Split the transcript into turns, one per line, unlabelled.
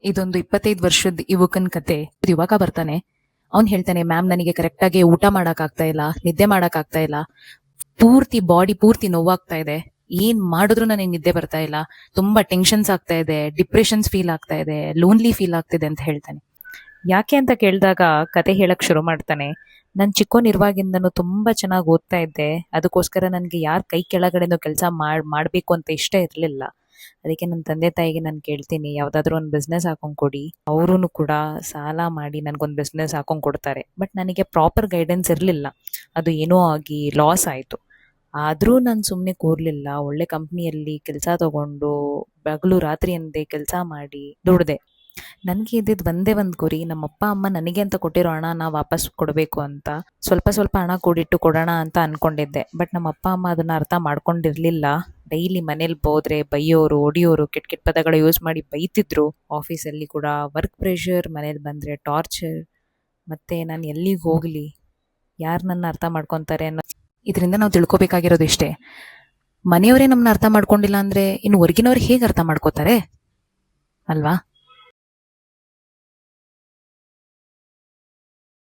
ಇದೊಂದು 25 ವರ್ಷದ ಯುವಕನ ಕತೆ. ಯುವಕ ಬರ್ತಾನೆ. ಅವ್ನು ಹೇಳ್ತಾನೆ, ಮ್ಯಾಮ್ ನನಗೆ ಕರೆಕ್ಟಾಗಿ ಊಟ ಮಾಡಕ್ ಆಗ್ತಾ ಇಲ್ಲ, ನಿದ್ದೆ ಮಾಡಕ್ ಆಗ್ತಾ ಇಲ್ಲ, ಪೂರ್ತಿ ಬಾಡಿ ಪೂರ್ತಿ ನೋವಾಗ್ತಾ ಇದೆ, ಏನ್ ಮಾಡಿದ್ರು ನನಗೆ ನಿದ್ದೆ ಬರ್ತಾ ಇಲ್ಲ, ತುಂಬಾ ಟೆನ್ಷನ್ಸ್ ಆಗ್ತಾ ಇದೆ, ಡಿಪ್ರೆಷನ್ಸ್ ಫೀಲ್ ಆಗ್ತಾ ಇದೆ, ಲೋನ್ಲಿ ಫೀಲ್ ಆಗ್ತಿದೆ ಅಂತ ಹೇಳ್ತಾನೆ. ಯಾಕೆ ಅಂತ ಕೇಳಿದಾಗ ಕತೆ ಹೇಳಕ್ ಶುರು ಮಾಡ್ತಾನೆ. ನಾನು ಚಿಕ್ಕೋನಿರುವಾಗಿಂದನೂ ತುಂಬಾ ಚೆನ್ನಾಗಿ ಓದ್ತಾ ಇದ್ದೆ. ಅದಕ್ಕೋಸ್ಕರ ನನಗೆ ಯಾರ ಕೈ ಕೆಳಗಡೆನೂ ಕೆಲಸ ಮಾಡಬೇಕು ಅಂತ ಇಷ್ಟ ಇರಲಿಲ್ಲ. ಅದಕ್ಕೆ ನನ್ನ ತಂದೆ ತಾಯಿಗೆ ನಾನು ಕೇಳ್ತೀನಿ, ಯಾವುದಾದ್ರೂ ಒಂದು ಬಿಸ್ನೆಸ್ ಹಾಕೊಂಡು ಕೊಡಿ. ಅವರೂ ಕೂಡ ಸಾಲ ಮಾಡಿ ನನಗೊಂದು ಬಿಸ್ನೆಸ್ ಹಾಕೊಂಡು ಕೊಡ್ತಾರೆ. ಬಟ್ ನನಗೆ ಪ್ರಾಪರ್ ಗೈಡೆನ್ಸ್ ಇರಲಿಲ್ಲ. ಅದು ಏನೋ ಆಗಿ ಲಾಸ್ ಆಯಿತು. ಆದರೂ ನಾನು ಸುಮ್ಮನೆ ಕೂರಲಿಲ್ಲ. ಒಳ್ಳೆ ಕಂಪ್ನಿಯಲ್ಲಿ ಕೆಲಸ ತಗೊಂಡು ಹಗಲು ರಾತ್ರಿ ಅನ್ನದೆ ಕೆಲಸ ಮಾಡಿ ದುಡ್ದೆ. ನನಗೆ ಇದ್ದಿದ್ದು ಒಂದೇ ಒಂದು ಗುರಿ, ನಮ್ಮಪ್ಪ ಅಮ್ಮ ನನಗೆ ಅಂತ ಕೊಟ್ಟಿರೋ ಹಣನ ವಾಪಸ್ ಕೊಡಬೇಕು ಅಂತ. ಸ್ವಲ್ಪ ಸ್ವಲ್ಪ ಹಣ ಕೂಡಿಟ್ಟು ಕೊಡೋಣ ಅಂತ ಅಂದ್ಕೊಂಡಿದ್ದೆ. ಬಟ್ ನಮ್ಮ ಅಪ್ಪ ಅಮ್ಮ ಅದನ್ನು ಅರ್ಥ ಮಾಡ್ಕೊಂಡಿರಲಿಲ್ಲ. ಡೈಲಿ ಮನೇಲಿ ಹೋದ್ರೆ ಬೈಯೋರು, ಹೊಡಿಯೋರು, ಕೆಟ್ಟ ಕೆಟ್ಟ ಪದಗಳು ಯೂಸ್ ಮಾಡಿ ಬೈತಿದ್ರು. ಆಫೀಸಲ್ಲಿ ಕೂಡ ವರ್ಕ್ ಪ್ರೆಷರ್, ಮನೇಲಿ ಬಂದರೆ ಟಾರ್ಚರ್. ಮತ್ತು ನಾನು ಎಲ್ಲಿಗೆ ಹೋಗಲಿ, ಯಾರು ನನ್ನ ಅರ್ಥ ಮಾಡ್ಕೊತಾರೆ ಅನ್ನೋ ಇದರಿಂದ ನಾವು ತಿಳ್ಕೊಬೇಕಾಗಿರೋದು ಇಷ್ಟೇ. ಮನೆಯವರೇ ನಮ್ಮನ್ನ ಅರ್ಥ ಮಾಡ್ಕೊಂಡಿಲ್ಲ ಅಂದರೆ ಇನ್ನು ಹೊರಗಿನವ್ರು ಹೇಗೆ ಅರ್ಥ ಮಾಡ್ಕೋತಾರೆ ಅಲ್ವಾ?